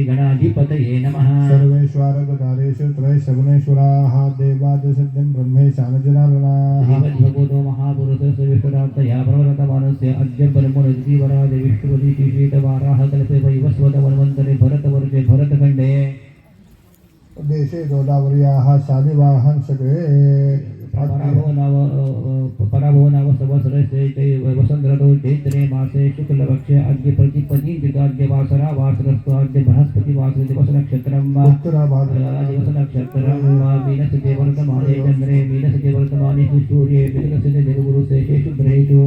गणाधिपतये नमः। सर्वेश्वरगणाधीश त्रयशगुणेश्वराः देवादिसिद्धिं ब्रह्मेशानजनार्दनाः भगवतो महापुरुषस्य विष्णुरात्तया प्रवर्तमानस्य अद्य परमोदिवराज विष्णुपदी शीतवाराः कल्पे वैवस्वतमन्वन्तरे भरतवर्षे भरतखण्डे देशे गोदावर्याः शालिवाहन सगळे पराभव नाव संवत्सरस्य वसंत ऋतौ चैत्रे मासे शुक्लपक्षे अद्य प्रतिपदिकाद्य वासरा वासरस्तु अद्य बृहस्पति वासरे दिवस नक्षत्रं दिवस नक्षत्रं मीनस्य वर्तमाने चंद्रे मीनस्य वर्तमाने सूर्ये मिथुनस्य देवगुरुसे शुभ्रेषु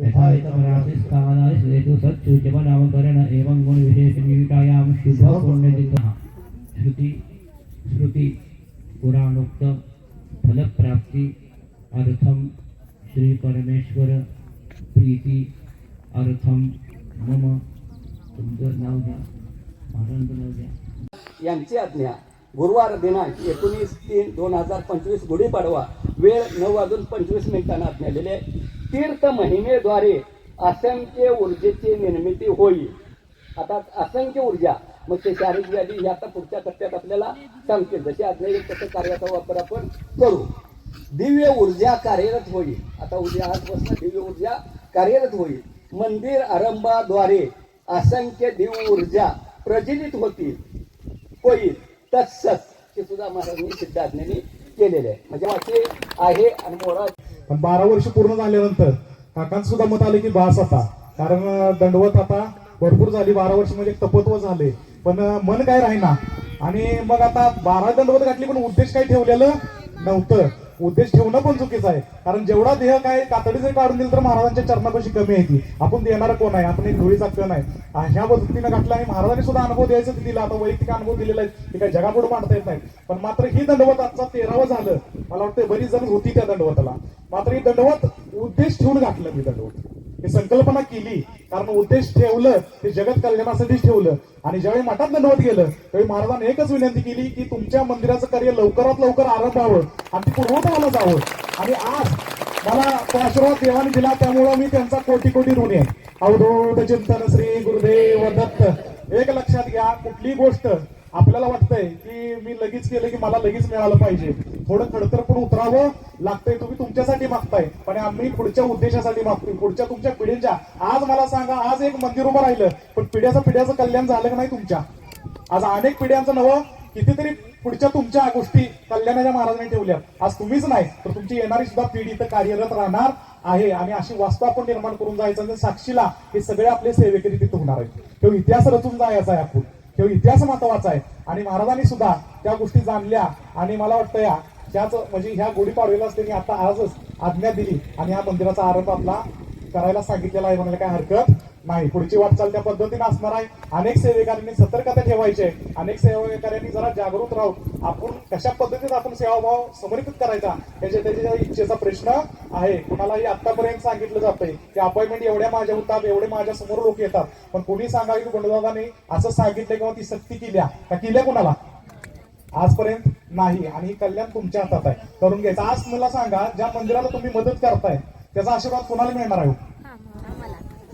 यथा राशिस्थानेषु सत्सुचम नामकरण एवं गुण विशेष निविष्टायां शुभ पुण्यतिथः श्रुति पुराणोक्त फल प्राप्ति अर्थम श्री परमेश्वर प्रीति अर्थम मम तुमचं नाव द्या महाराजांचं नाव द्या यांची आज्ञा गुरुवार दिनांक 19/3/2025 गुढीपाडवा वेळ 9:25 आज्ञा आहे। तीर्थ महिमेद्वारे असंख्य ऊर्जेची निर्मिती होईल। आता असंख्य ऊर्जा मग ते शारीरिक व्याधी हे आता पुढच्या टप्प्यात आपल्याला सांगते, जशी आज्ञा येईल तसं कार्याचा वापर आपण करू। दिव्य ऊर्जा कार्यरत होईल। आता उद्या आजपासून दिव्य ऊर्जा कार्यरत होईल। मंदिर आरंभाद्वारे असंख्य दिव्य ऊर्जा प्रज्वलित होईल तत्सत हे सुद्धा महाराजांनी सिद्ध आज्ञेने केलेले आहे। म्हणजे वाचे आहे आणि मोरा पण 12 वर्ष पूर्ण झाल्यानंतर काकांचं सुद्धा मत आले की बास आता, कारण दंडवत आता भरपूर झाली। 12 वर्ष म्हणजे तपत्व झाले पण मन काय राहीना आणि मग आता 12 दंडवत घातली पण उद्देश काही ठेवलेलं नव्हतं। उद्देश ठेवणं पण चुकीचं आहे. कारण जेवढा देह काय कातडी जरी काढून दिली तर महाराजांच्या चरणापाशी कमी आहे ती. आपण देणारा कोण आहे? आपण एक धुळीचा कण आहे. ह्या पद्धतीनं घातला आणि महाराजांनी सुद्धा अनुभव द्यायचा दिला. आता वैयक्तिक अनुभव दिलेला आहे की काय जगापुढे मांडता येत नाही. पण मात्र ही दंडवत आजचा 13वं झालं. मला वाटतं बरीच जण होती त्या दंडवताला. मात्र ही दंडवत उद्देश ठेवून घातलं मी दंडवत. ही संकल्पना केली कारण उद्देश ठेवलं ते जगत कल्याणासाठीच ठेवलं. आणि ज्यावेळी मठात दंडवत गेलं त्यावेळी महाराजांनी एकच विनंती केली की तुमच्या मंदिराचं कार्य लवकरात लवकर आरंभ व्हावं आणि ती पूर्वतवाला जावं. आणि आज मला तो आशीर्वाद देवाने दिला त्यामुळं मी त्यांचा कोटी कोटी ऋणी आहे. अवधूत चिंतन श्री गुरुदेव दत्त. एक लक्षात घ्या, कुठली गोष्ट आपल्याला वाटतंय की मी लगेच केलं की मला लगेच मिळालं पाहिजे, थोडं खडतर पण उतरावं लागतंय. तुम्ही तुमच्यासाठी मागताय पण आम्ही पुढच्या उद्देशासाठी मागतोय, पुढच्या तुमच्या पिढींच्या. आज मला सांगा, आज एक मंदिर उभं राहिलं पण पिढ्याचं कल्याण झालं का नाही तुमच्या? आज अनेक पिढ्यांचं नवं कितीतरी पुढच्या तुमच्या गोष्टी कल्याणाच्या महाराजांनी ठेवल्या. आज तुम्हीच नाही तर तुमची येणारी सुद्धा पिढी इथं कार्यरत राहणार आहे. आणि अशी वास्तू आपण निर्माण करून जायचं आणि साक्षीला हे सगळे आपले सेवेकरी तिथे होणार आहेत. तो इतिहास रचून जायचा आहे आपण. तो इतिहास महत्वाचा आहे. आणि महाराजांनी सुद्धा त्या गोष्टी जाणल्या. आणि मला वाटतं त्याच म्हणजे ह्या गुढीपाडव्याला त्यांनी आता आजच आज्ञा दिली आणि ह्या मंदिराचा आरंभ आपला करायला सांगितलेला आहे. म्हणायला काय हरकत नाही. पुढची वाटचाल त्या पद्धतीने असणार आहे. अनेक सेवेकऱ्यांनी सतर्कता ठेवायची आहे. अनेक सेवेकऱ्यांनी जरा जागरूक राहून आपण कशा पद्धतीत आपण सेवाभाव समर्पित करायचा त्याच्या इच्छेचा प्रश्न आहे. कुणालाही आतापर्यंत सांगितलं जातंय की अपॉइंटमेंट एवढ्या माझ्या होतात, एवढे माझ्या समोर लोक येतात. पण कोणी सांगा की बंडदादांनी असं सांगितलं किंवा ती सक्ती केल्या कुणाला आजपर्यंत नाही. आणि ही कल्याण तुमच्या हातात आहे, करून घ्यायचं. आज मला सांगा, ज्या मंदिराला तुम्ही मदत करताय त्याचा आशीर्वाद कोणाला मिळणार आहे?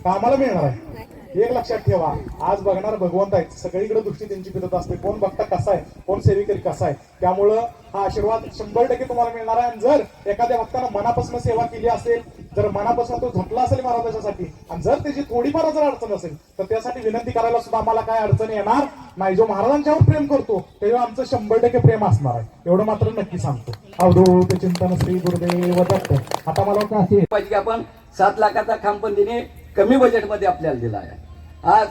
कामाला मिळणार आहे. एक लक्षात ठेवा, आज बघणार भगवंत आहेत. सगळीकडे दृष्टी त्यांची फिरत असते. कोण बघता कसा आहे, कोण सेवेकरी कसा आहे. त्यामुळं हा आशीर्वाद 100% तुम्हाला मिळणार आहे. आणि जर एखाद्या भक्तानं मनापासून सेवा केली असेल, जर मनापासून तो झटला असेल महाराजांसाठी आणि जर त्याची थोडीफार जर अडचण असेल तर त्यासाठी विनंती करायला सुद्धा आम्हाला काय अडचण येणार नाही. जो महाराजांच्यावर प्रेम करतो तेव्हा आमचं 100% प्रेम असणार आहे, एवढं मात्र नक्की सांगतो. अवधूत चिंतन श्री गुरुदेव दत्त. आता मला वाटतं असे पाहिजे की आपण 7 लाखाचा खांब पण तिने कमी बजेटमध्ये आपल्याला दिला आहे. आज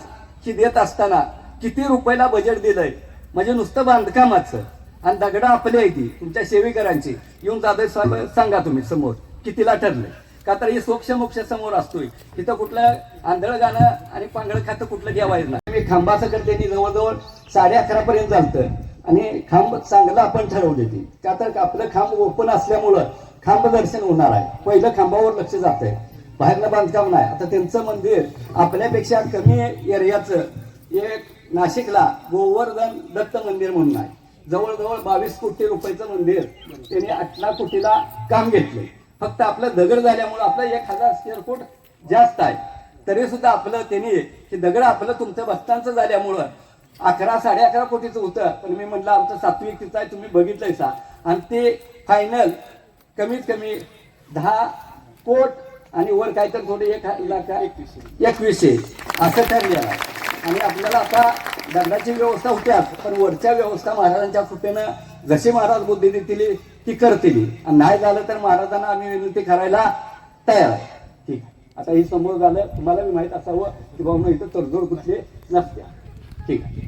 ही देत असताना किती रुपयाला बजेट दिलंय म्हणजे नुसतं बांधकामाचं. आणि दगडं आपली आहे ती तुमच्या सेवेकरांची. येऊन जाधव सांगा तुम्ही समोर कितीला ठरलंय का? तर ही सोक्ष मोक्ष समोर असतोय. तिथं कुठलं आंधळ गाणं आणि पांगळ खातं कुठलं ठेवायचं नाही. मी खांबाचं त्यांनी जवळजवळ 11:30 पर्यंत चालतं. आणि खांब चांगलं आपण ठरवले ती का? तर आपलं खांब ओपन असल्यामुळं खांब दर्शन होणार आहे. पहिलं खांबावर लक्ष जात आहे, बाहेरनं बांधकाम नाही. आता त्यांचं मंदिर आपल्यापेक्षा कमी एरियाचं एक नाशिकला गोवर्धन दत्त मंदिर म्हणून आहे. जवळजवळ 22 कोटी रुपयाचं मंदिर त्यांनी 18 कोटीला काम घेतलंय. फक्त आपलं दगड झाल्यामुळं आपलं 1000 स्क्वेअर फूट जास्त आहे. तरी सुद्धा आपलं त्यांनी हे दगड आपलं तुमच्या भक्तांचं झाल्यामुळं 11-11.5 कोटीचं होतं. पण मी म्हटलं आमचं सात्विक तिथं आहे, तुम्ही बघितलंय सा. आणि ते फायनल कमीत कमी 10 कोट आणि वर काय तर थोडे 1,21,000 असं ठरलेलं आहे. आणि आपल्याला आता दगडाची व्यवस्था होत्या पण वरच्या व्यवस्था महाराजांच्या कृपेनं जशी महाराज बुद्धी देतील ती करतील. आणि नाही झालं तर महाराजांना आम्ही विनंती करायला तयार आहे. ठीक, आता हे समोर झालं. तुम्हाला मी माहित असावं की बाबा इथं तडजोड कुठली नसते. ठीक आहे.